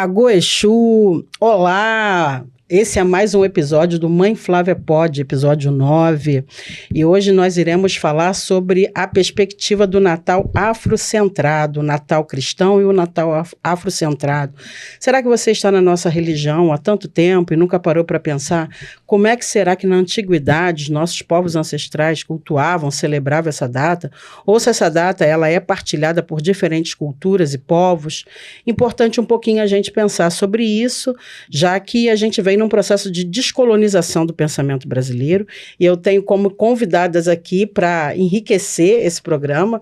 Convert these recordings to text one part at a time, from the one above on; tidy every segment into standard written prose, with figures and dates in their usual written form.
Agô Exu, olá! Esse é mais um episódio do Mãe Flávia Pod, episódio 9. E hoje nós iremos falar sobre a perspectiva do Natal afrocentrado, o Natal cristão e o Natal afrocentrado. Será que você está na nossa religião há tanto tempo e nunca parou para pensar como é que será que na antiguidade os nossos povos ancestrais cultuavam, celebravam essa data? Ou se essa data ela é partilhada por diferentes culturas e povos? Importante um pouquinho a gente pensar sobre isso, já que a gente vem num processo de descolonização do pensamento brasileiro, e eu tenho como convidadas aqui para enriquecer esse programa,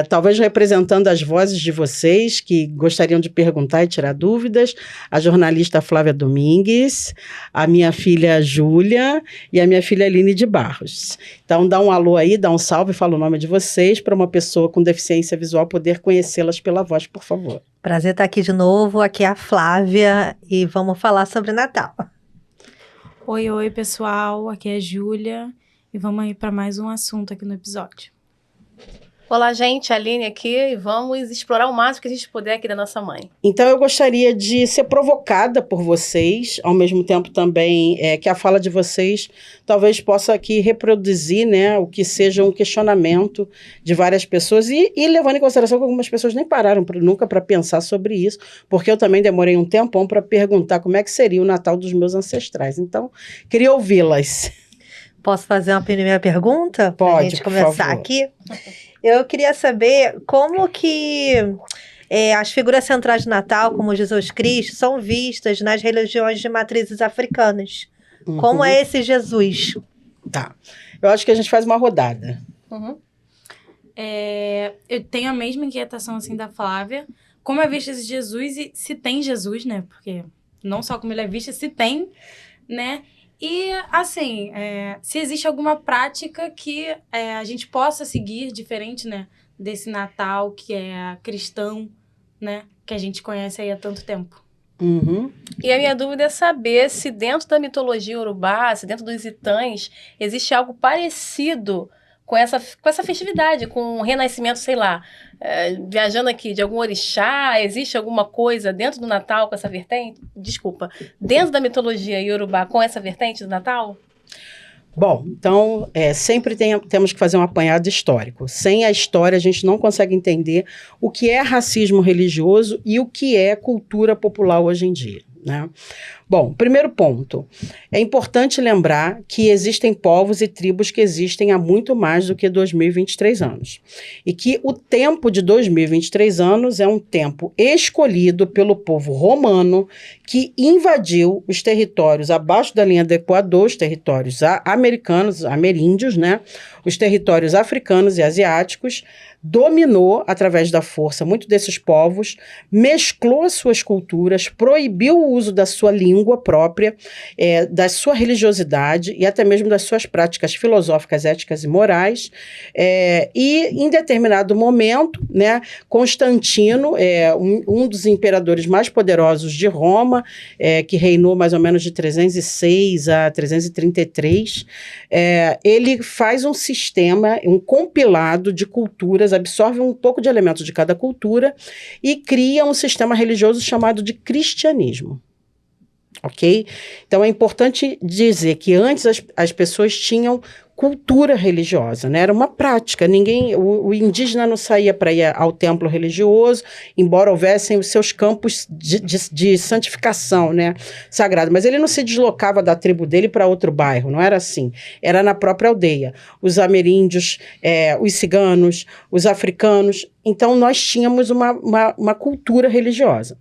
talvez representando as vozes de vocês que gostariam de perguntar e tirar dúvidas, a jornalista Flávia Domingues, a minha filha Júlia e a minha filha Aline de Barros. Então dá um alô aí, dá um salve, fala o nome de vocês para uma pessoa com deficiência visual poder conhecê-las pela voz, por favor. Prazer estar aqui de novo, aqui é a Flávia e vamos falar sobre Natal. Oi, pessoal, aqui é a Júlia e vamos aí para mais um assunto aqui no episódio. Olá, gente, a Aline aqui e vamos explorar o máximo que a gente puder aqui da nossa mãe. Então, eu gostaria de ser provocada por vocês, ao mesmo tempo também que a fala de vocês talvez possa aqui reproduzir, né, o que seja um questionamento de várias pessoas e levando em consideração que algumas pessoas nem pararam nunca para pensar sobre isso, porque eu também demorei um tempão para perguntar como é que seria o Natal dos meus ancestrais. Então, queria ouvi-las. Posso fazer uma primeira pergunta? Pode, pra gente começar aqui. Eu queria saber como que as figuras centrais de Natal, como Jesus Cristo, são vistas nas religiões de matrizes africanas. Uhum. Como é esse Jesus? Tá. Eu acho que a gente faz uma rodada. Uhum. Eu tenho a mesma inquietação assim da Flávia. Como é visto esse Jesus e se tem Jesus, né? Porque não só como ele é visto, se tem, né? E, assim, se existe alguma prática que a gente possa seguir diferente, né, desse Natal que é cristão, né, que a gente conhece aí há tanto tempo. Uhum. E a minha dúvida é saber se dentro da mitologia urubá, se dentro dos itãs, existe algo parecido com essa festividade, com o renascimento, sei lá, viajando aqui de algum orixá, existe alguma coisa dentro do Natal com essa vertente? Desculpa, dentro da mitologia iorubá com essa vertente do Natal? Bom, então, sempre temos que fazer um apanhado histórico. Sem a história, a gente não consegue entender o que é racismo religioso e o que é cultura popular hoje em dia, né? Bom, primeiro ponto, é importante lembrar que existem povos e tribos que existem há muito mais do que 2023 anos. E que o tempo de 2023 anos é um tempo escolhido pelo povo romano que invadiu os territórios abaixo da linha do Equador, os territórios americanos, ameríndios, né? Os territórios africanos e asiáticos, dominou através da força muito desses povos, mesclou as suas culturas, proibiu o uso da sua língua própria, da sua religiosidade e até mesmo das suas práticas filosóficas, éticas e morais. E, em determinado momento, né, Constantino, um dos imperadores mais poderosos de Roma, que reinou mais ou menos de 306 a 333, ele faz um sistema, um compilado de culturas, absorve um pouco de elementos de cada cultura e cria um sistema religioso chamado de cristianismo. Ok? Então, é importante dizer que antes as pessoas tinham cultura religiosa, né? Era uma prática. O indígena não saía para ir ao templo religioso, embora houvessem os seus campos de santificação, né, sagrado, mas ele não se deslocava da tribo dele para outro bairro, não era assim. Era na própria aldeia. Os ameríndios, os ciganos, os africanos. Então, nós tínhamos uma cultura religiosa.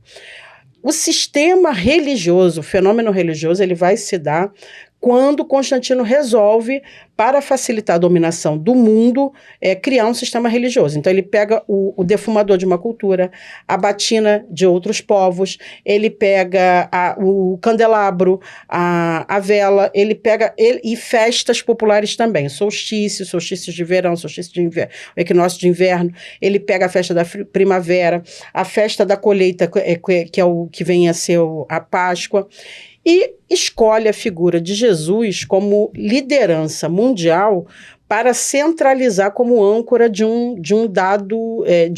O sistema religioso, o fenômeno religioso, ele vai se dar quando Constantino resolve, para facilitar a dominação do mundo, criar um sistema religioso. Então, ele pega o defumador de uma cultura, a batina de outros povos, ele pega o candelabro, a vela, e festas populares também, solstícios de verão, solstício de inverno, equinócio de inverno, ele pega a festa da primavera, a festa da colheita, que é o que vem a ser a Páscoa, e escolhe a figura de Jesus como liderança mundial para centralizar como âncora de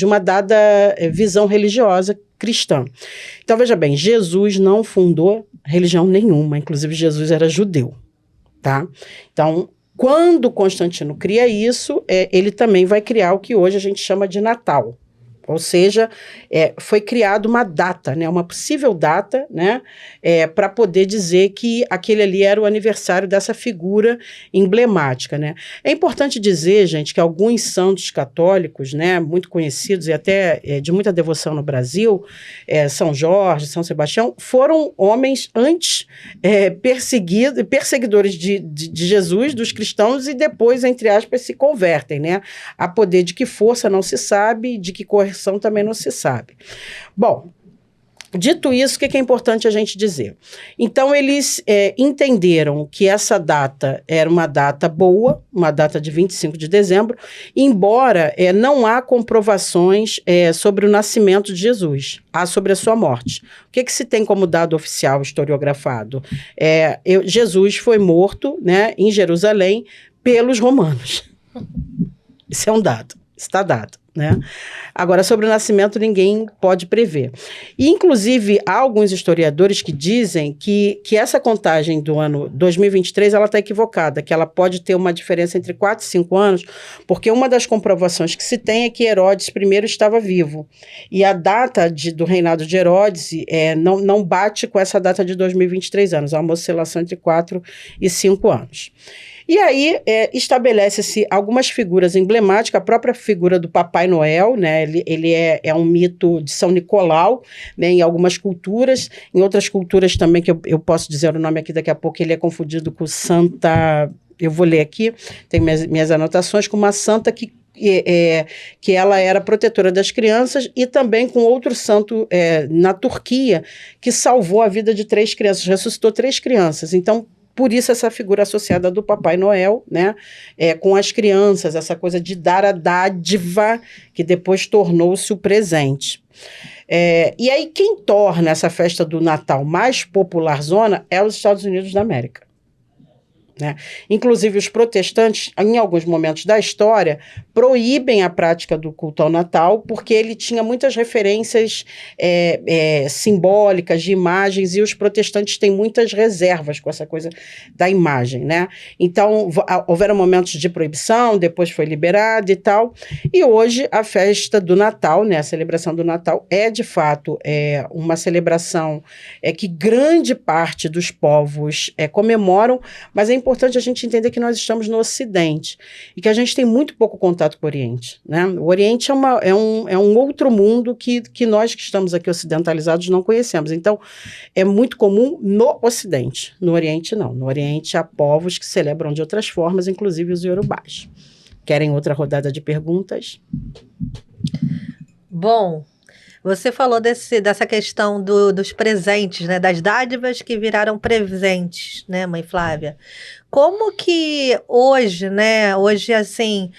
uma dada visão religiosa cristã. Então, veja bem, Jesus não fundou religião nenhuma, inclusive Jesus era judeu, tá? Então, quando Constantino cria isso, ele também vai criar o que hoje a gente chama de Natal. Ou seja, foi criada uma data, né, uma possível data, né, para poder dizer que aquele ali era o aniversário dessa figura emblemática. Né. É importante dizer, gente, que alguns santos católicos, né, muito conhecidos e até de muita devoção no Brasil, São Jorge, São Sebastião, foram homens antes perseguidores de Jesus, dos cristãos, e depois, entre aspas, se convertem. Né. A poder de que força não se sabe, de que correção também não se sabe. Bom, dito isso, o que é importante a gente dizer? Então, eles entenderam que essa data era uma data boa, uma data de 25 de dezembro, embora não há comprovações sobre o nascimento de Jesus, há sobre a sua morte. O que se tem como dado oficial historiografado? Jesus foi morto, né, em Jerusalém pelos romanos. Isso é um dado, está dado. Né? Agora, sobre o nascimento, ninguém pode prever. E, inclusive, há alguns historiadores que dizem que essa contagem do ano 2023 ela está equivocada, que ela pode ter uma diferença entre 4 e 5 anos, porque uma das comprovações que se tem é que Herodes I estava vivo. E a data do reinado de Herodes não bate com essa data de 2023 anos, há uma oscilação entre 4 e 5 anos. E aí estabelece-se algumas figuras emblemáticas, a própria figura do Papai Noel, né? Ele é um mito de São Nicolau, né? Em algumas culturas, em outras culturas também, que eu posso dizer o nome aqui daqui a pouco, ele é confundido com Santa... Eu vou ler aqui, tem minhas anotações, com uma santa que ela era protetora das crianças, e também com outro santo na Turquia, que salvou a vida de 3 crianças, ressuscitou 3 crianças. Então, por isso essa figura associada do Papai Noel, né, com as crianças, essa coisa de dar a dádiva, que depois tornou-se o presente. E aí quem torna essa festa do Natal mais popularzona é os Estados Unidos da América. Né? Inclusive os protestantes, em alguns momentos da história, proíbem a prática do culto ao Natal, porque ele tinha muitas referências simbólicas, de imagens, e os protestantes têm muitas reservas com essa coisa da imagem. Né? Então, houveram momentos de proibição, depois foi liberado e tal, e hoje a festa do Natal, né, a celebração do Natal de fato, uma celebração que grande parte dos povos comemoram, mas é importante a gente entender que nós estamos no Ocidente e que a gente tem muito pouco contato com o Oriente. Né? O Oriente é um outro mundo que nós que estamos aqui ocidentalizados não conhecemos. Então, é muito comum no Ocidente. No Oriente, não. No Oriente, há povos que celebram de outras formas, inclusive os iorubás. Querem outra rodada de perguntas? Bom, você falou dessa questão dos presentes, né? Das dádivas que viraram presentes, né, mãe Flávia? Como que hoje, né? Hoje, assim,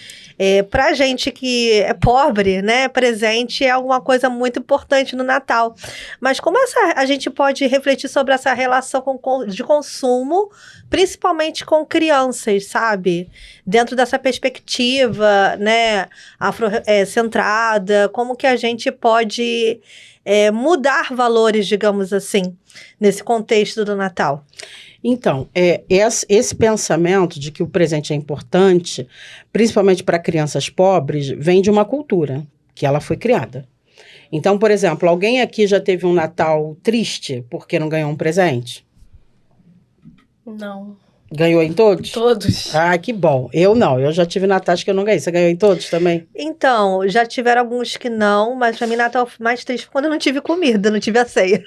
pra gente que é pobre, né? Presente é alguma coisa muito importante no Natal. Mas como a gente pode refletir sobre essa relação de consumo, principalmente com crianças, sabe? Dentro dessa perspectiva, né? Afrocentrada, como que a gente pode mudar valores, digamos assim, nesse contexto do Natal? Então, esse pensamento de que o presente é importante, principalmente para crianças pobres, vem de uma cultura que ela foi criada. Então, por exemplo, alguém aqui já teve um Natal triste porque não ganhou um presente? Não. Ganhou em todos? Todos. Ah, que bom. Eu não, eu já tive Natais que eu não ganhei. Você ganhou em todos também? Então, já tiveram alguns que não, mas pra mim Natal mais triste foi quando eu não tive comida, não tive a ceia.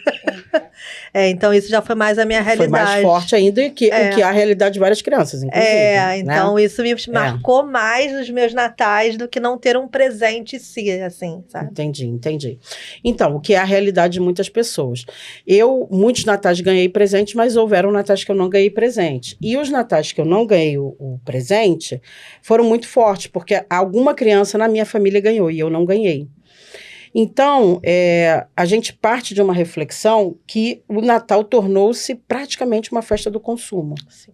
Então isso já foi mais a minha realidade. Foi mais forte ainda o que a realidade de várias crianças, inclusive. Então né? isso me marcou mais nos meus natais do que não ter um presente em si, assim, sabe? Entendi. Então, o que é a realidade de muitas pessoas. Muitos natais ganhei presente, mas houveram natais que eu não ganhei presente. E os natais que eu não ganhei o presente foram muito fortes, porque alguma criança na minha família ganhou e eu não ganhei. Então, a gente parte de uma reflexão que o Natal tornou-se praticamente uma festa do consumo. Sim.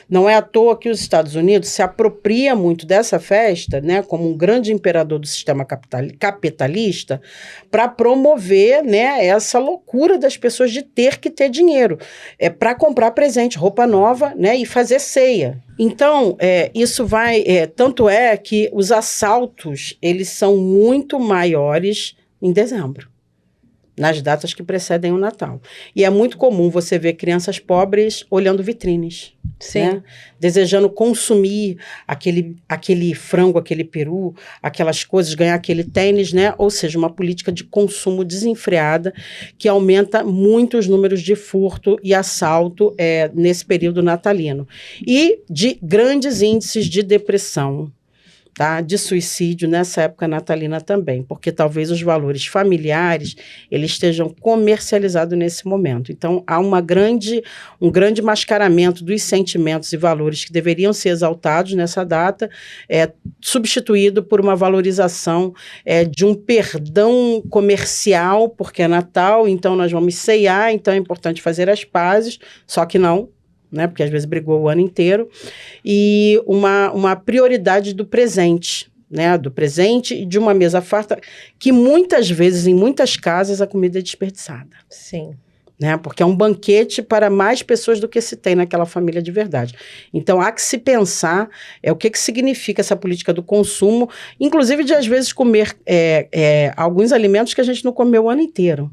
Não é à toa que os Estados Unidos se apropria muito dessa festa, né, como um grande imperador do sistema capitalista, para promover, né, essa loucura das pessoas de ter que ter dinheiro para comprar presente, roupa nova, né, e fazer ceia. Então, isso vai... tanto é que os assaltos, eles são muito maiores em dezembro, nas datas que precedem o Natal. E é muito comum você ver crianças pobres olhando vitrines. Sim. Né? Desejando consumir aquele frango, aquele peru, aquelas coisas, ganhar aquele tênis, né? Ou seja, uma política de consumo desenfreada que aumenta muito os números de furto e assalto nesse período natalino. E de grandes índices de depressão, tá? De suicídio nessa época natalina também, porque talvez os valores familiares eles estejam comercializados nesse momento. Então, há um grande mascaramento dos sentimentos e valores que deveriam ser exaltados nessa data, substituído por uma valorização de um perdão comercial, porque é Natal, então nós vamos ceiar, então é importante fazer as pazes, só que não, né, porque às vezes brigou o ano inteiro, e uma prioridade do presente, né, do presente e de uma mesa farta, que muitas vezes, em muitas casas, a comida é desperdiçada. Sim. Né, porque é um banquete para mais pessoas do que se tem naquela família de verdade. Então, há que se pensar o que significa essa política do consumo, inclusive de, às vezes, comer alguns alimentos que a gente não comeu o ano inteiro.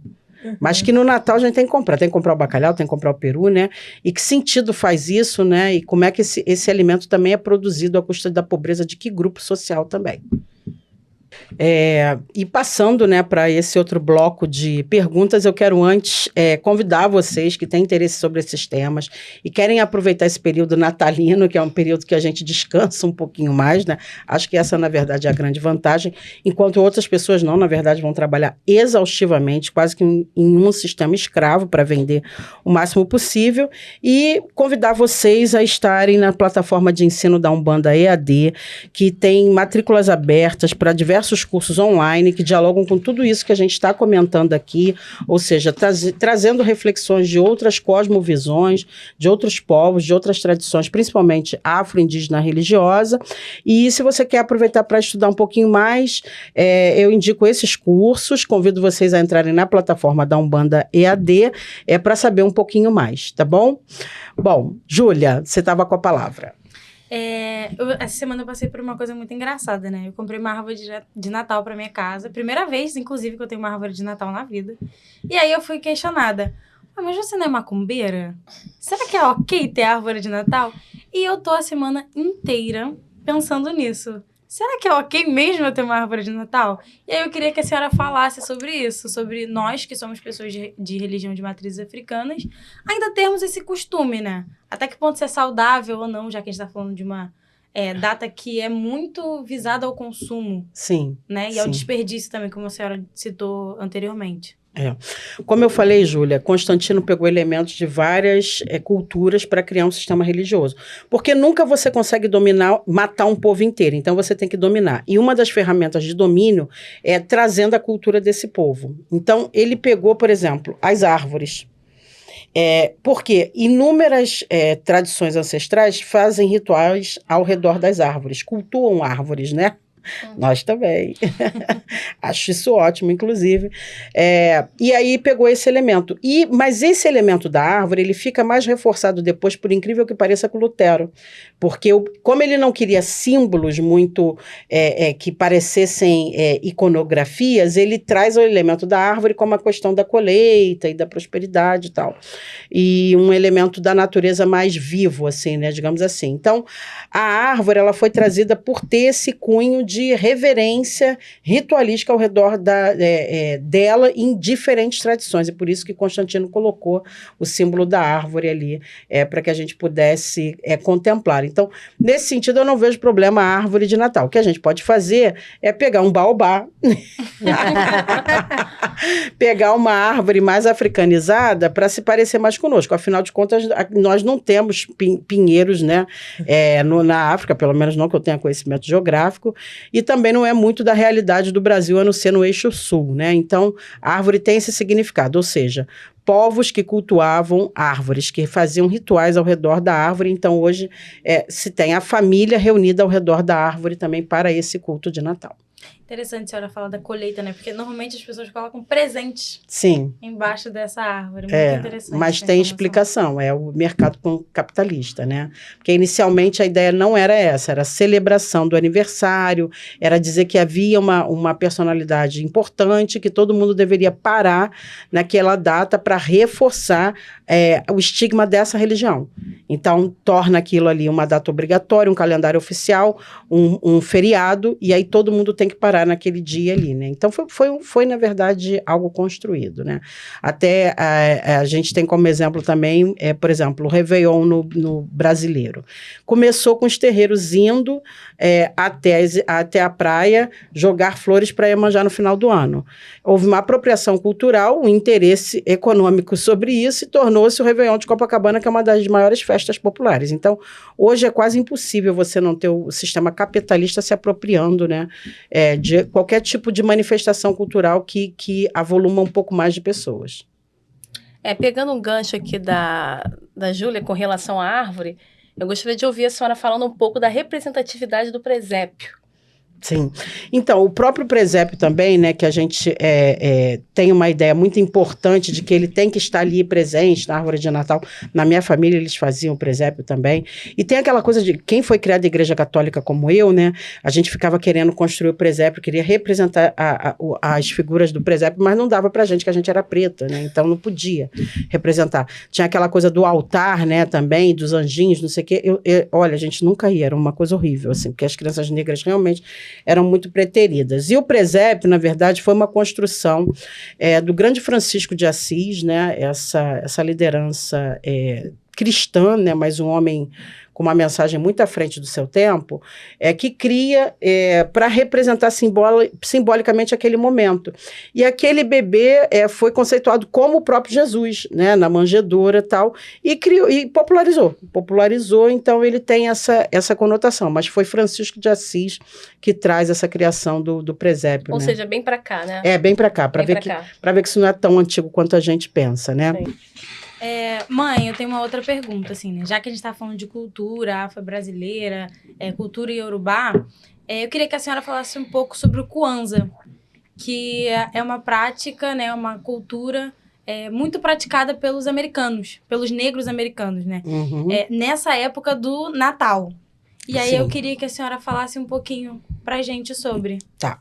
Mas que no Natal a gente tem que comprar o bacalhau, tem que comprar o peru, né? E que sentido faz isso, né? E como é que esse alimento também é produzido à custa da pobreza de que grupo social também. E passando, né, para esse outro bloco de perguntas, eu quero antes convidar vocês que têm interesse sobre esses temas e querem aproveitar esse período natalino, que é um período que a gente descansa um pouquinho mais, né? Acho que essa, na verdade, é a grande vantagem, enquanto outras pessoas não, na verdade, vão trabalhar exaustivamente, quase que em um sistema escravo para vender o máximo possível, e convidar vocês a estarem na plataforma de ensino da Umbanda EAD, que tem matrículas abertas para diversos cursos online que dialogam com tudo isso que a gente está comentando aqui, ou seja, trazendo reflexões de outras cosmovisões, de outros povos, de outras tradições, principalmente afro-indígena religiosa. E se você quer aproveitar para estudar um pouquinho mais, eu indico esses cursos, convido vocês a entrarem na plataforma da Umbanda EAD, para saber um pouquinho mais, tá bom? Bom, Júlia, você estava com a palavra. Essa semana eu passei por uma coisa muito engraçada, né? Eu comprei uma árvore de Natal pra minha casa. Primeira vez, inclusive, que eu tenho uma árvore de Natal na vida. E aí eu fui questionada. Mas você não é macumbeira? Será que é ok ter árvore de Natal? E eu tô a semana inteira pensando nisso. Será que é ok mesmo eu ter uma árvore de Natal? E aí eu queria que a senhora falasse sobre isso, sobre nós, que somos pessoas de religião de matrizes africanas, ainda termos esse costume, né? Até que ponto isso é saudável ou não, já que a gente está falando de uma data que é muito visada ao consumo. Sim. Né? E ao desperdício também, como a senhora citou anteriormente. Como eu falei, Júlia, Constantino pegou elementos de várias culturas para criar um sistema religioso. Porque nunca você consegue matar um povo inteiro, então você tem que dominar. E uma das ferramentas de domínio é trazendo a cultura desse povo. Então, ele pegou, por exemplo, as árvores. Porque inúmeras tradições ancestrais fazem rituais ao redor das árvores, cultuam árvores, né? Nós também. Acho isso ótimo, inclusive. E aí pegou esse elemento. Mas esse elemento da árvore, ele fica mais reforçado depois, por incrível que pareça, com Lutero. Porque, como ele não queria símbolos muito que parecessem iconografias, ele traz o elemento da árvore como a questão da colheita e da prosperidade e tal. E um elemento da natureza mais vivo, assim, né, digamos assim. Então, a árvore, ela foi trazida por ter esse cunho de reverência ritualística ao redor dela em diferentes tradições. E por isso que Constantino colocou o símbolo da árvore ali, para que a gente pudesse contemplar. Então, nesse sentido, eu não vejo problema a árvore de Natal. O que a gente pode fazer é pegar um baobá, pegar uma árvore mais africanizada para se parecer mais conosco. Afinal de contas, nós não temos pinheiros, né, na África, pelo menos não que eu tenha conhecimento geográfico. e também não é muito da realidade do Brasil, a não ser no eixo sul, né? Então, a árvore tem esse significado, ou seja, povos que cultuavam árvores, que faziam rituais ao redor da árvore. Então, hoje, se tem a família reunida ao redor da árvore também para esse culto de Natal. Interessante a senhora falar da colheita, né? Porque normalmente as pessoas colocam presentes Sim. embaixo dessa árvore. Muito interessante. Mas essa tem informação. explicação, é o mercado capitalista, né? Porque inicialmente a ideia não era essa, era a celebração do aniversário, era dizer que havia uma personalidade importante, que todo mundo deveria parar naquela data para reforçar o estigma dessa religião. Então, torna aquilo ali uma data obrigatória, um calendário oficial, um feriado, e aí todo mundo tem que parar naquele dia ali, né? Então, foi na verdade, algo construído, né? Até a gente tem como exemplo também, por exemplo, o Réveillon no brasileiro. Começou com os terreiros indo até a praia jogar flores para Iemanjá no final do ano. Houve uma apropriação cultural, um interesse econômico sobre isso, e tornou-se o Réveillon de Copacabana, que é uma das maiores festas populares. Então, hoje é quase impossível você não ter o sistema capitalista se apropriando, né, de qualquer tipo de manifestação cultural que avoluma um pouco mais de pessoas. Pegando um gancho aqui da Júlia com relação à árvore, eu gostaria de ouvir a senhora falando um pouco da representatividade do presépio. Sim. Então, o próprio presépio também, né, que a gente tem uma ideia muito importante de que ele tem que estar ali presente na árvore de Natal. Na minha família, eles faziam o presépio também. E tem aquela coisa de quem foi criado em igreja católica como eu, né, a gente ficava querendo construir o presépio, queria representar as figuras do presépio, mas não dava pra gente, que a gente era preta, né, então não podia representar. Tinha aquela coisa do altar, né, também, dos anjinhos, não sei o quê. Olha, a gente nunca ia, era uma coisa horrível, assim, porque as crianças negras realmente eram muito preteridas. E o presépio, na verdade, foi uma construção do grande Francisco de Assis, né? Essa liderança cristã, né? Mas um homem com uma mensagem muito à frente do seu tempo, que cria para representar simbolicamente aquele momento. E aquele bebê foi conceituado como o próprio Jesus, né, na manjedoura e tal, e criou, e popularizou, então ele tem essa conotação, mas foi Francisco de Assis que traz essa criação do presépio. Ou né? seja, bem para cá, né? Bem para cá, para ver que isso não é tão antigo quanto a gente pensa, né? Sim. Mãe, eu tenho uma outra pergunta, assim, né? Já que a gente tá falando de cultura afro-brasileira, cultura iorubá, eu queria que a senhora falasse um pouco sobre o Kwanzaa, que é uma prática, né? Uma cultura muito praticada pelos americanos, pelos negros americanos, né? Uhum. Nessa época do Natal. E aí Sim. eu queria que a senhora falasse um pouquinho pra gente sobre. Tá.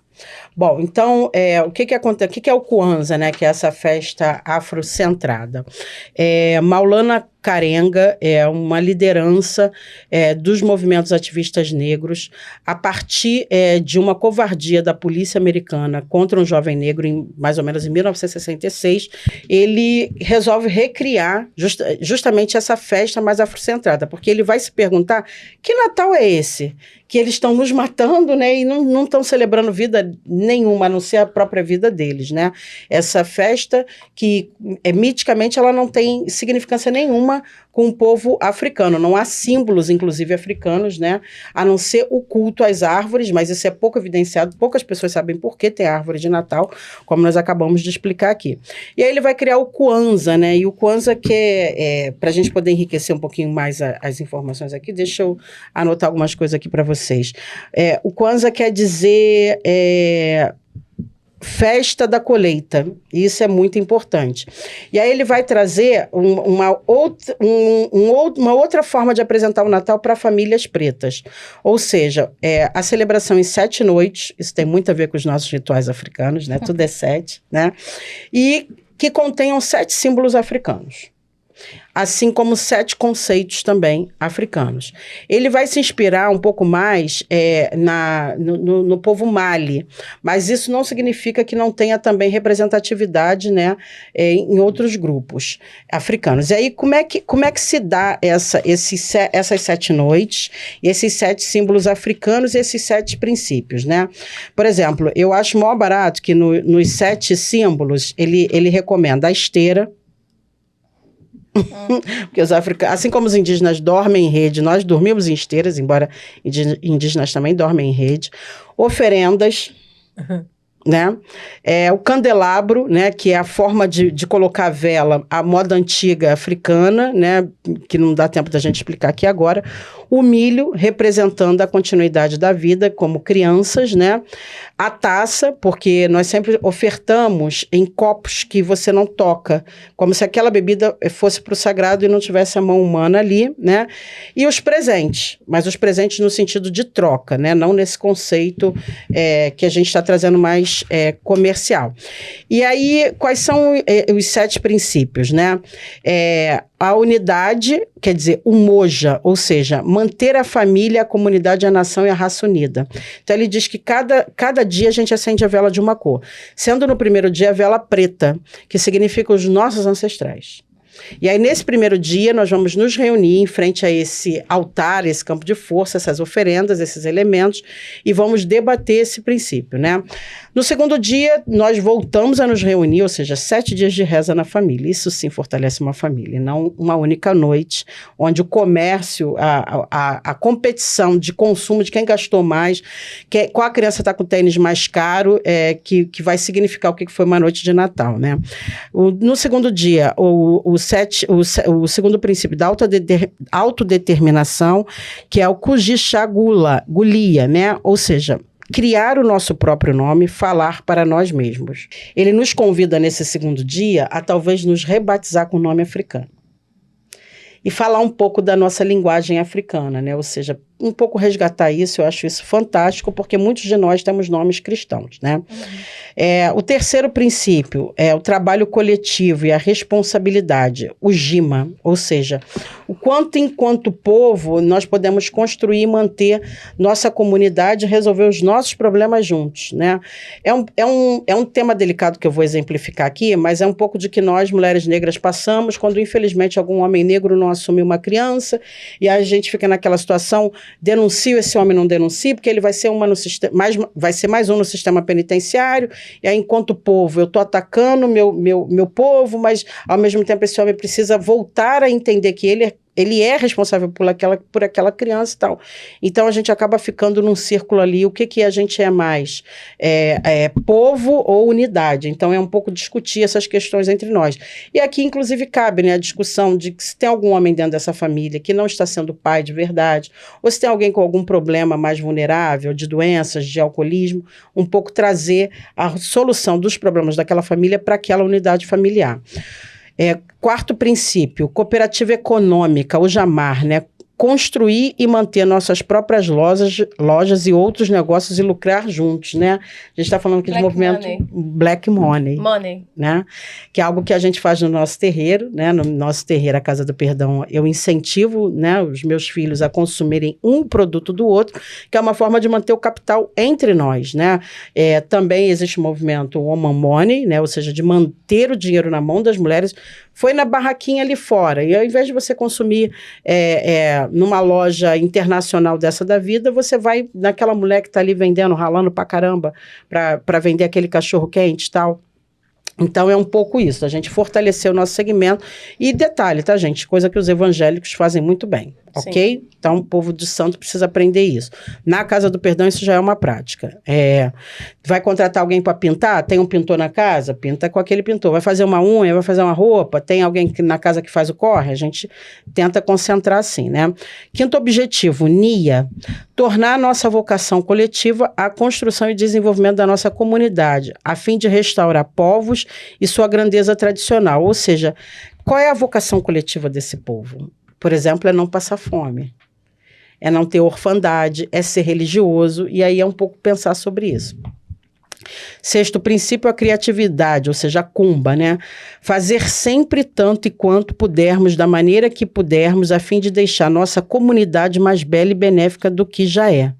Bom, então, o que acontece? O que é o Kwanzaa, né? Que é essa festa afrocentrada. Maulana Karenga é uma liderança dos movimentos ativistas negros a partir de uma covardia da polícia americana contra um jovem negro, mais ou menos em 1966. Ele resolve recriar justamente essa festa mais afrocentrada, porque ele vai se perguntar: que Natal é esse? Que eles estão nos matando, né? E não estão celebrando vida nenhuma, a não ser a própria vida deles, né? Essa festa que, miticamente, ela não tem significância nenhuma com o povo africano. Não há símbolos, inclusive, africanos, né? A não ser o culto às árvores, mas isso é pouco evidenciado. Poucas pessoas sabem por que tem árvore de Natal, como nós acabamos de explicar aqui. E aí ele vai criar o Kwanzaa, né? E o Kwanzaa, que para a gente poder enriquecer um pouquinho mais as informações aqui, deixa eu anotar algumas coisas aqui para vocês. O Kwanzaa quer dizer festa da colheita, isso é muito importante. E aí ele vai trazer uma outra forma de apresentar o Natal para famílias pretas, ou seja, a celebração em 7 noites, isso tem muito a ver com os nossos rituais africanos, né? Tudo é 7, né? E que contenham 7 símbolos africanos, assim como 7 conceitos também africanos. Ele vai se inspirar um pouco mais no povo Mali, mas isso não significa que não tenha também representatividade, né, em outros grupos africanos. E aí, como é que se dá essas 7 noites, esses 7 símbolos africanos e esses 7 princípios, né? Por exemplo, eu acho mó barato que nos 7 símbolos ele recomenda a esteira. Porque os africanos, assim como os indígenas dormem em rede, nós dormimos em esteiras, embora indígenas também dormem em rede. Oferendas, né? O candelabro, né? Que é a forma de colocar a vela, a moda antiga africana, né? Que não dá tempo da gente explicar aqui agora. O milho, representando a continuidade da vida como crianças, né? A taça, porque nós sempre ofertamos em copos que você não toca, como se aquela bebida fosse para o sagrado e não tivesse a mão humana ali, né? E os presentes, mas os presentes no sentido de troca, né? Não nesse conceito que a gente está trazendo mais comercial. E aí, quais são os 7 princípios, né? A unidade, quer dizer, o moja, ou seja, manter a família, a comunidade, a nação e a raça unida. Então, ele diz que cada dia a gente acende a vela de uma cor. Sendo no primeiro dia a vela preta, que significa os nossos ancestrais. E aí, nesse primeiro dia, nós vamos nos reunir em frente a esse altar, esse campo de força, essas oferendas, esses elementos, e vamos debater esse princípio, né? No segundo dia, nós voltamos a nos reunir, ou seja, 7 dias de reza na família. Isso sim fortalece uma família, não uma única noite, onde o comércio, a competição de consumo de quem gastou mais, qual a criança está com tênis mais caro, que vai significar o que foi uma noite de Natal, né? No segundo dia, o segundo princípio da autodeterminação, que é o Gulia, né? Ou seja, criar o nosso próprio nome, falar para nós mesmos. Ele nos convida nesse segundo dia a talvez nos rebatizar com o nome africano. E falar um pouco da nossa linguagem africana, né? Ou seja, um pouco resgatar isso, eu acho isso fantástico, porque muitos de nós temos nomes cristãos, né? O terceiro princípio é o trabalho coletivo e a responsabilidade, o Jima, ou seja, o quanto enquanto povo nós podemos construir e manter nossa comunidade e resolver os nossos problemas juntos, né? É um tema delicado que eu vou exemplificar aqui, mas é um pouco de que nós, mulheres negras, passamos quando infelizmente algum homem negro não assume uma criança e a gente fica naquela situação, denuncio esse homem, não denuncio, porque ele vai ser vai ser mais um no sistema penitenciário, e aí enquanto povo eu estou atacando meu povo, mas ao mesmo tempo esse homem precisa voltar a entender que ele é responsável por aquela criança e tal. Então, a gente acaba ficando num círculo ali. O que a gente é mais? Povo ou unidade? Então, é um pouco discutir essas questões entre nós. E aqui, inclusive, cabe, né, a discussão de que se tem algum homem dentro dessa família que não está sendo pai de verdade, ou se tem alguém com algum problema mais vulnerável, de doenças, de alcoolismo, um pouco trazer a solução dos problemas daquela família para aquela unidade familiar. Quarto princípio, cooperativa econômica, o Jamar, né? Construir e manter nossas próprias lojas e outros negócios e lucrar juntos, né? A gente está falando aqui de movimento Black Money. Né? Que é algo que a gente faz no nosso terreiro, né? No nosso terreiro, a Casa do Perdão, eu incentivo, né, os meus filhos a consumirem um produto do outro, que é uma forma de manter o capital entre nós, né? Também existe o movimento Woman Money, né? Ou seja, de manter o dinheiro na mão das mulheres. Foi na barraquinha ali fora. E ao invés de você consumir numa loja internacional dessa da vida, você vai naquela mulher que está ali vendendo, ralando pra caramba, para vender aquele cachorro quente e tal. Então, é um pouco isso, a gente fortalecer o nosso segmento. E detalhe, tá, gente? Coisa que os evangélicos fazem muito bem, ok? Então, o povo de santo precisa aprender isso. Na Casa do Perdão, isso já é uma prática. Vai contratar alguém para pintar? Tem um pintor na casa? Pinta com aquele pintor. Vai fazer uma unha? Vai fazer uma roupa? Tem alguém na casa que faz o corre? A gente tenta concentrar assim, né? Quinto objetivo, NIA. Tornar a nossa vocação coletiva a construção e desenvolvimento da nossa comunidade, a fim de restaurar povos e sua grandeza tradicional. Ou seja, qual é a vocação coletiva desse povo? Por exemplo, é não passar fome, é não ter orfandade, é ser religioso, e aí é um pouco pensar sobre isso. Sexto princípio, a criatividade, ou seja, a cumba, né? Fazer sempre tanto e quanto pudermos, da maneira que pudermos, a fim de deixar nossa comunidade mais bela e benéfica do que já é.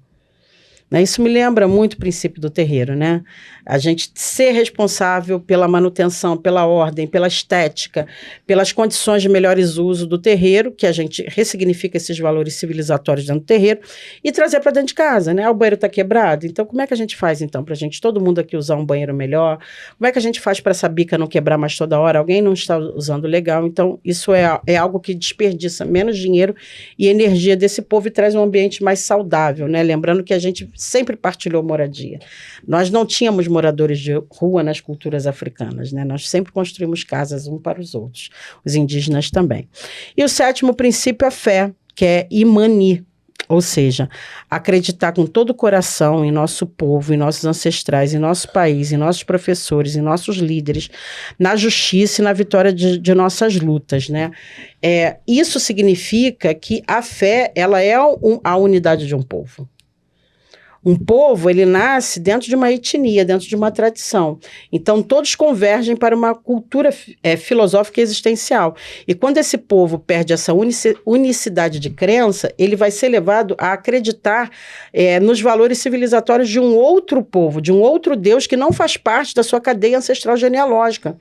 né? Isso me lembra muito o princípio do terreiro, né? A gente ser responsável pela manutenção, pela ordem, pela estética, pelas condições de melhores uso do terreiro, que a gente ressignifica esses valores civilizatórios dentro do terreiro, e trazer para dentro de casa, né? O banheiro está quebrado, então como é que a gente faz, então, para a gente, todo mundo aqui usar um banheiro melhor? Como é que a gente faz para essa bica não quebrar mais toda hora? Alguém não está usando legal, então isso é algo que desperdiça menos dinheiro e energia desse povo e traz um ambiente mais saudável, né? Lembrando que a gente sempre partilhou moradia. Nós não tínhamos moradores de rua nas culturas africanas, né? Nós sempre construímos casas um para os outros, os indígenas também. E o 7º princípio é a fé, que é imani, ou seja, acreditar com todo o coração em nosso povo, em nossos ancestrais, em nosso país, em nossos professores, em nossos líderes, na justiça e na vitória de nossas lutas, né? Isso significa que a fé, ela é a unidade de um povo. Um povo, ele nasce dentro de uma etnia, dentro de uma tradição. Então, todos convergem para uma cultura filosófica e existencial. E quando esse povo perde essa unicidade de crença, ele vai ser levado a acreditar nos valores civilizatórios de um outro povo, de um outro Deus que não faz parte da sua cadeia ancestral genealógica.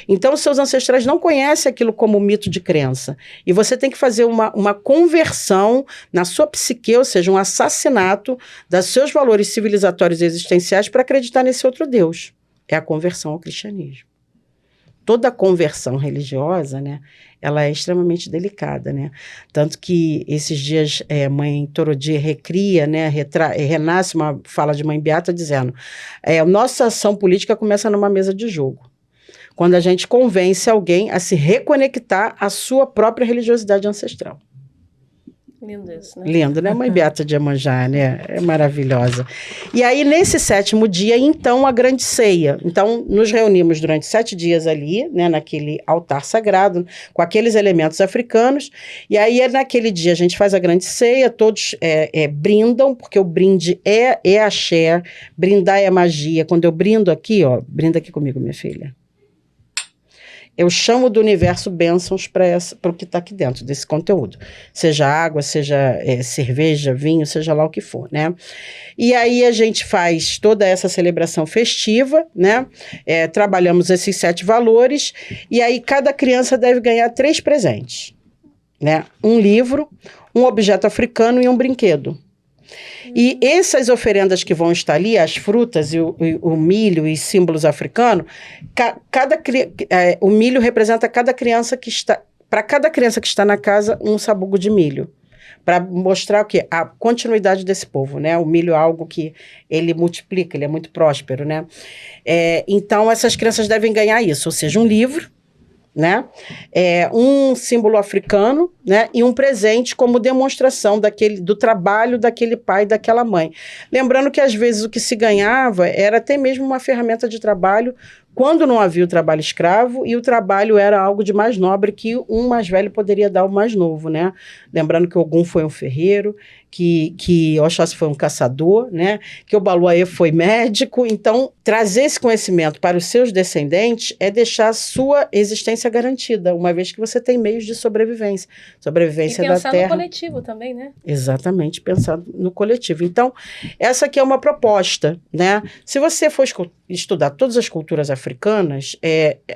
Então, seus ancestrais não conhecem aquilo como mito de crença. E você tem que fazer uma conversão na sua psique, ou seja, um assassinato dos seus valores civilizatórios e existenciais para acreditar nesse outro Deus. É a conversão ao cristianismo. Toda conversão religiosa, né, ela é extremamente delicada, né? Tanto que esses dias Mãe Torodi recria, né, renasce uma fala de Mãe Beata dizendo nossa ação política começa numa mesa de jogo. Quando a gente convence alguém a se reconectar à sua própria religiosidade ancestral. Lindo isso, né? Lindo, né? Mãe Beata de Iemanjá, né? É maravilhosa. E aí, nesse 7º dia, então, a grande ceia. Então, nos reunimos durante 7 dias ali, né? Naquele altar sagrado, com aqueles elementos africanos. E aí, naquele dia, a gente faz a grande ceia, todos brindam, porque o brinde é axé, brindar é magia. Quando eu brindo aqui, ó, brinda aqui comigo, minha filha. Eu chamo do universo bênçãos para o que está aqui dentro desse conteúdo. Seja água, seja cerveja, vinho, seja lá o que for, né? E aí a gente faz toda essa celebração festiva, né? Trabalhamos esses 7 valores, e aí cada criança deve ganhar 3 presentes, né? Um livro, um objeto africano e um brinquedo. E essas oferendas que vão estar ali, as frutas e o milho e símbolos africanos, o milho representa cada criança que está... Para cada criança que está na casa, um sabugo de milho. Para mostrar o quê? A continuidade desse povo, né? O milho é algo que ele multiplica, ele é muito próspero, né? Então, essas crianças devem ganhar isso, ou seja, um livro, né? Um símbolo africano, né? E um presente como demonstração do trabalho daquele pai e daquela mãe. Lembrando que às vezes o que se ganhava era até mesmo uma ferramenta de trabalho quando não havia o trabalho escravo, e o trabalho era algo de mais nobre que um mais velho poderia dar ao mais novo, né? Lembrando que Ogum foi um ferreiro, que Oxóssi foi um caçador, né? Que o Baluaê foi médico. Então, trazer esse conhecimento para os seus descendentes é deixar a sua existência garantida, uma vez que você tem meios de sobrevivência. Sobrevivência da terra. E pensar no coletivo também, né? Exatamente, pensar no coletivo. Então, essa aqui é uma proposta, né? Se você for estudar todas as culturas africanas,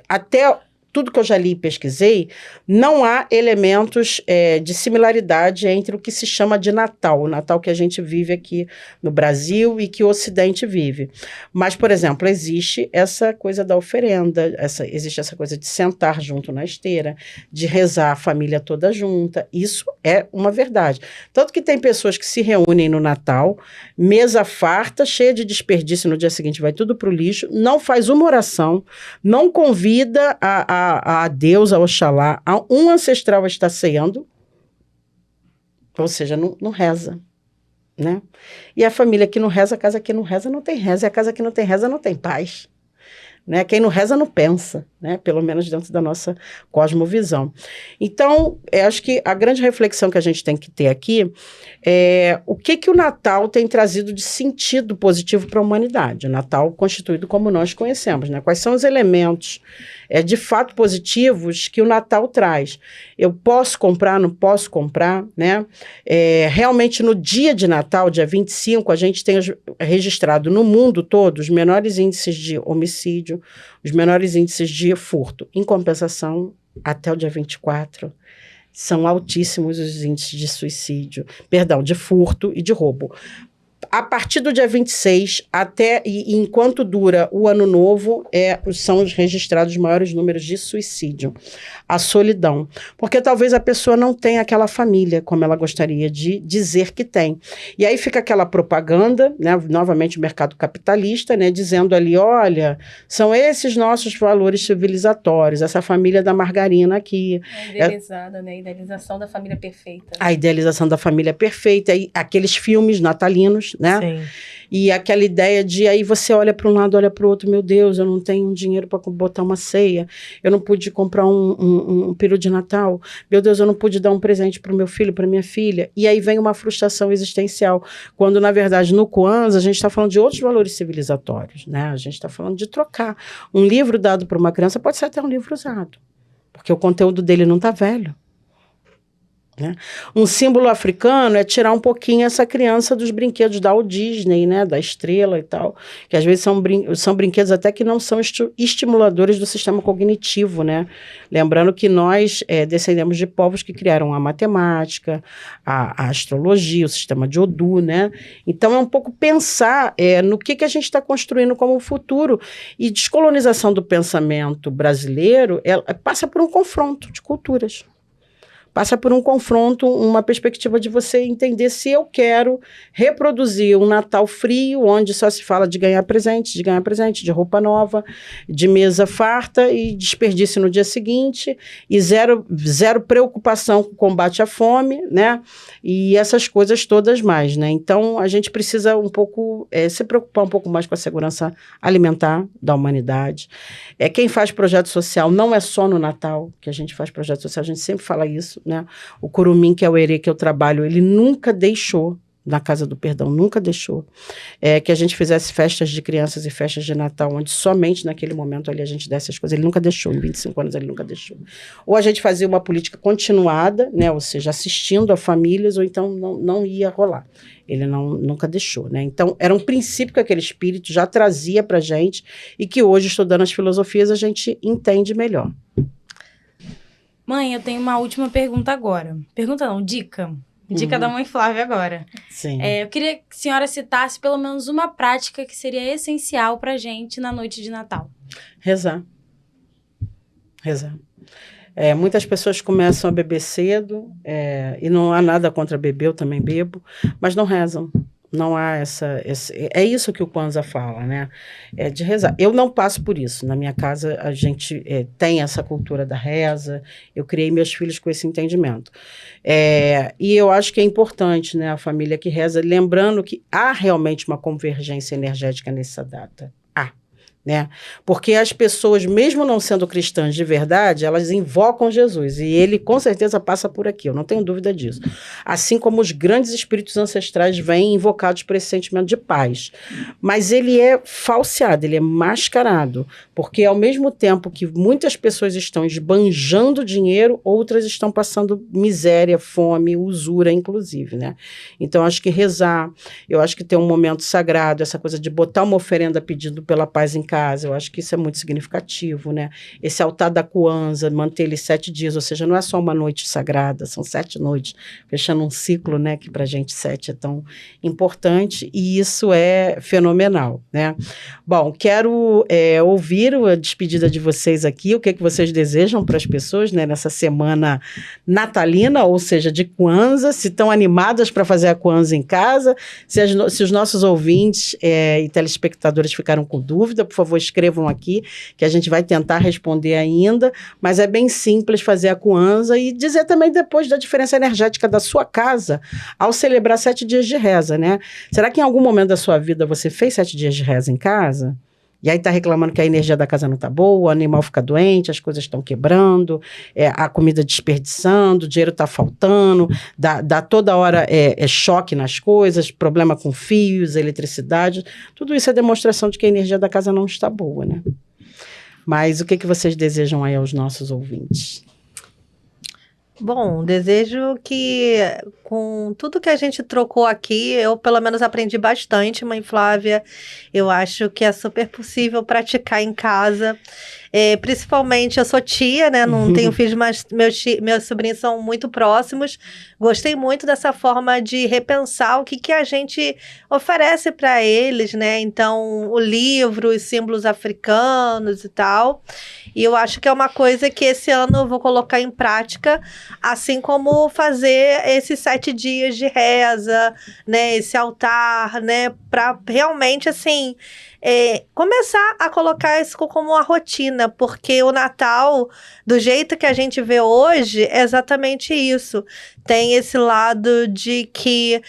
até tudo que eu já li e pesquisei, não há elementos de similaridade entre o que se chama de Natal, o Natal que a gente vive aqui no Brasil e que o Ocidente vive. Mas, por exemplo, existe essa coisa da oferenda, existe essa coisa de sentar junto na esteira, de rezar a família toda junta. Isso é uma verdade. Tanto que tem pessoas que se reúnem no Natal, mesa farta, cheia de desperdício, no dia seguinte vai tudo para o lixo, não faz uma oração, não convida a Deus, a Oxalá, a um ancestral está ceando, ou seja, não reza, né? E a família que não reza, a casa que não reza, não tem reza, e a casa que não tem reza, não tem paz, né? Quem não reza não pensa, né? Pelo menos dentro da nossa cosmovisão. Então, acho que a grande reflexão que a gente tem que ter aqui é o que o Natal tem trazido de sentido positivo para a humanidade. O Natal constituído como nós conhecemos, né? Quais são os elementos de fato positivos que o Natal traz? Eu posso comprar, não posso comprar, né? Realmente no dia de Natal, dia 25, a gente tem registrado no mundo todo os menores índices de homicídio, os menores índices de furto. Em compensação, até o dia 24, são altíssimos os índices de suicídio, de furto e de roubo. A partir do dia 26, e enquanto dura o ano novo, são os registrados os maiores números de suicídio. A solidão. Porque talvez a pessoa não tenha aquela família como ela gostaria de dizer que tem. E aí fica aquela propaganda, né, novamente o mercado capitalista, né, dizendo ali, olha, são esses nossos valores civilizatórios, essa família da margarina aqui. Idealizada, né? Idealização da família perfeita. A idealização da família perfeita, e aqueles filmes natalinos, né? Sim. E aquela ideia de aí você olha para um lado, olha para o outro, meu Deus, eu não tenho dinheiro para botar uma ceia, eu não pude comprar um peru de Natal, meu Deus, eu não pude dar um presente para o meu filho, para minha filha, e aí vem uma frustração existencial, quando na verdade no Kwanzaa a gente está falando de outros valores civilizatórios, né? A gente está falando de trocar. Um livro dado para uma criança pode ser até um livro usado, porque o conteúdo dele não está velho. Né? Um símbolo africano é tirar um pouquinho essa criança dos brinquedos da Walt Disney, né? Da estrela e tal, que às vezes são brinquedos até que não são estimuladores do sistema cognitivo, né? Lembrando que nós descendemos de povos que criaram a matemática, a astrologia, o sistema de Odu, né? Então é um pouco pensar no que a gente está construindo como futuro, e descolonização do pensamento brasileiro passa por um confronto de culturas. Passa por um confronto, uma perspectiva de você entender se eu quero reproduzir um Natal frio, onde só se fala de ganhar presente, de roupa nova, de mesa farta e desperdício no dia seguinte, e zero preocupação com o combate à fome, né? E essas coisas todas mais, né? Então, a gente precisa um pouco se preocupar um pouco mais com a segurança alimentar da humanidade. Quem faz projeto social não é só no Natal que a gente faz projeto social, a gente sempre fala isso, né? O Curumim, que é o herê que eu trabalho, ele nunca deixou, na Casa do Perdão, nunca deixou que a gente fizesse festas de crianças e festas de Natal, onde somente naquele momento ali a gente desse as coisas. Ele nunca deixou, em 25 anos ele nunca deixou. Ou a gente fazia uma política continuada, né? Ou seja, assistindo a famílias, ou então não ia rolar. Ele nunca deixou, né? Então, era um princípio que aquele espírito já trazia pra gente, e que hoje, estudando as filosofias, a gente entende melhor. Mãe, eu tenho uma última pergunta agora. Pergunta não, dica. Dica da mãe Flávia agora. Sim. Eu queria que a senhora citasse pelo menos uma prática que seria essencial pra gente na noite de Natal. Rezar. Muitas pessoas começam a beber cedo, e não há nada contra beber, eu também bebo, mas não rezam. Não há é isso que o Kwanzaa fala, né? De rezar. Eu não passo por isso. Na minha casa, a gente tem essa cultura da reza. Eu criei meus filhos com esse entendimento. E eu acho que é importante, né, a família que reza, lembrando que há realmente uma convergência energética nessa data. Né? Porque as pessoas, mesmo não sendo cristãs de verdade, elas invocam Jesus, e ele com certeza passa por aqui, eu não tenho dúvida disso. Assim como os grandes espíritos ancestrais vêm invocados por esse sentimento de paz. Mas ele é falseado, ele é mascarado, porque ao mesmo tempo que muitas pessoas estão esbanjando dinheiro, outras estão passando miséria, fome, usura, inclusive, né? Então, acho que rezar, eu acho que ter um momento sagrado, essa coisa de botar uma oferenda pedindo pela paz em casa, eu acho que isso é muito significativo, né? Esse altar da Kwanzaa, manter ele 7 dias, ou seja, não é só uma noite sagrada, são 7 noites, fechando um ciclo, né, que pra gente 7 é tão importante, e isso é fenomenal, né? Bom, quero ouvir a despedida de vocês aqui, o que vocês desejam para as pessoas, né, nessa semana natalina, ou seja, de Kwanzaa, se estão animadas para fazer a Kwanzaa em casa, se os nossos ouvintes e telespectadores ficaram com dúvida, por favor, escrevam aqui, que a gente vai tentar responder ainda, mas é bem simples fazer a Kwanzaa, e dizer também depois da diferença energética da sua casa ao celebrar 7 dias de reza, né? Será que em algum momento da sua vida você fez 7 dias de reza em casa? E aí está reclamando que a energia da casa não está boa, o animal fica doente, as coisas estão quebrando, a comida desperdiçando, o dinheiro está faltando, dá toda hora choque nas coisas, problema com fios, eletricidade. Tudo isso é demonstração de que a energia da casa não está boa, né? Mas o que vocês desejam aí aos nossos ouvintes? Bom, desejo que com tudo que a gente trocou aqui, eu pelo menos aprendi bastante, mãe Flávia. Eu acho que é super possível praticar em casa. Principalmente, eu sou tia, né? Não tenho filhos, mas meus sobrinhos são muito próximos. Gostei muito dessa forma de repensar o que a gente oferece para eles, né? Então, o livro, os símbolos africanos e tal. E eu acho que é uma coisa que esse ano eu vou colocar em prática, assim como fazer esses 7 dias de reza, né? Esse altar, né? Para realmente, assim, começar a colocar isso como uma rotina, porque o Natal, do jeito que a gente vê hoje, é exatamente isso. Tem esse lado de que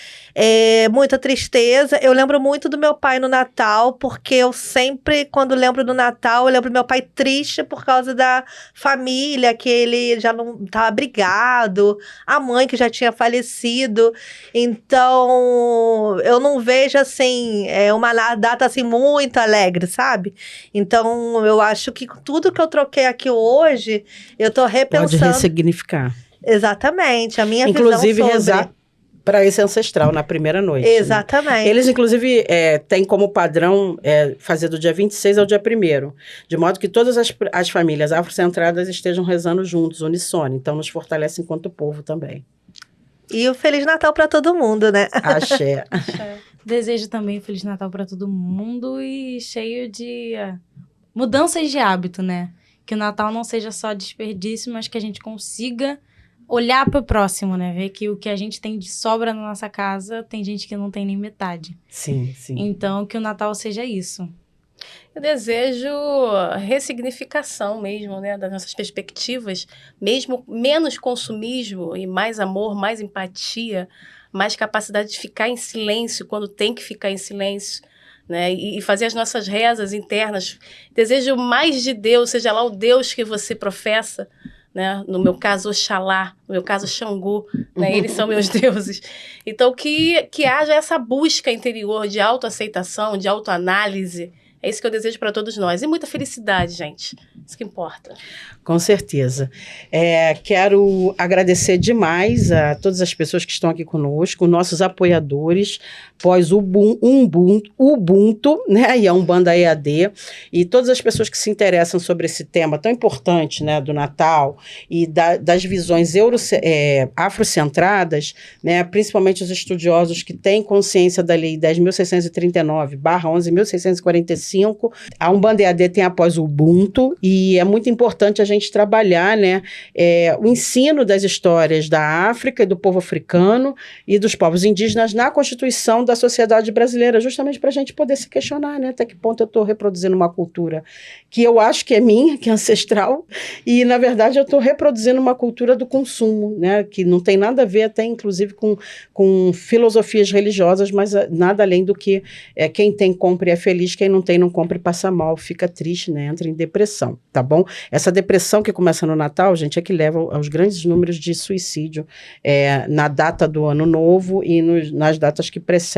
muita tristeza. Eu lembro muito do meu pai no Natal, porque eu sempre, quando lembro do Natal, eu lembro do meu pai triste por causa da família, que ele já não estava brigado, a mãe que já tinha falecido. Então, eu não vejo, assim, uma data, assim, muito alegre, sabe? Então, eu acho que tudo que eu troquei aqui hoje, eu tô repensando. Pode ressignificar. Exatamente, a minha inclusive, visão sobre... rezar para esse ancestral na primeira noite. Exatamente. Né? Eles, inclusive, têm como padrão fazer do dia 26 ao dia 1º, de modo que todas as famílias afrocentradas estejam rezando juntos, uníssono. Então, nos fortalece enquanto povo também. E o Feliz Natal para todo mundo, né? Axé. Desejo também Feliz Natal para todo mundo e cheio de mudanças de hábito, né? Que o Natal não seja só desperdício, mas que a gente consiga olhar para o próximo, né? Ver que o que a gente tem de sobra na nossa casa, tem gente que não tem nem metade. Sim, sim. Então, que o Natal seja isso. Eu desejo ressignificação mesmo, né? Das nossas perspectivas, mesmo menos consumismo e mais amor, mais empatia, mais capacidade de ficar em silêncio quando tem que ficar em silêncio, né? E fazer as nossas rezas internas. Desejo mais de Deus, seja lá o Deus que você professa, né? No meu caso, Oxalá, no meu caso, Xangô, né? Eles são meus deuses. Então, que haja essa busca interior de autoaceitação, de autoanálise. É isso que eu desejo para todos nós. E muita felicidade, gente. Isso que importa. Com certeza. Quero agradecer demais a todas as pessoas que estão aqui conosco, nossos apoiadores, pós-Ubuntu, né, e a Umbanda EAD, e todas as pessoas que se interessam sobre esse tema tão importante, né, do Natal e das visões afrocentradas, né, principalmente os estudiosos que têm consciência da Lei 10.639/11.645. A Umbanda EAD tem a pós-Ubuntu e é muito importante a gente trabalhar, né, o ensino das histórias da África e do povo africano e dos povos indígenas na Constituição da sociedade brasileira, justamente para a gente poder se questionar, né, até que ponto eu estou reproduzindo uma cultura que eu acho que é minha, que é ancestral, e, na verdade, eu estou reproduzindo uma cultura do consumo, né, que não tem nada a ver até, inclusive, com filosofias religiosas, mas nada além do que quem tem compra e é feliz, quem não tem não compra e passa mal, fica triste, né, entra em depressão, tá bom? Essa depressão que começa no Natal, gente, é que leva aos grandes números de suicídio na data do Ano Novo e nas datas que precedem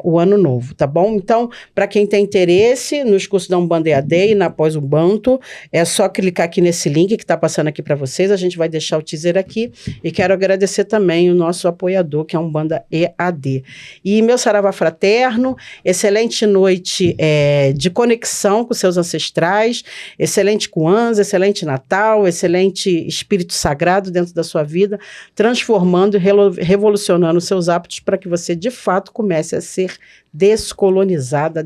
o Ano Novo, tá bom? Então, para quem tem interesse nos cursos da Umbanda EAD e na pós-Ubuntu, é só clicar aqui nesse link que está passando aqui para vocês, a gente vai deixar o teaser aqui, e quero agradecer também o nosso apoiador, que é a Umbanda EAD. E meu saravá fraterno, excelente noite de conexão com seus ancestrais, excelente Kwanzaa, excelente Natal, excelente Espírito Sagrado dentro da sua vida, transformando e revolucionando os seus hábitos para que você, de fato, comece a ser descolonizado,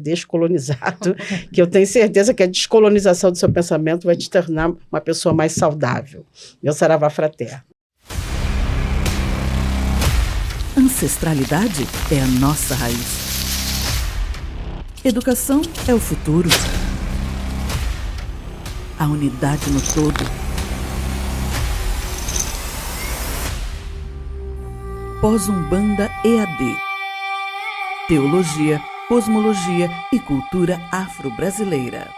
que eu tenho certeza que a descolonização do seu pensamento vai te tornar uma pessoa mais saudável. Meu saravá fraterno. Ancestralidade é a nossa raiz. Educação é o futuro. A unidade no todo. Pós-Umbanda EAD. Teologia, cosmologia e cultura afro-brasileira.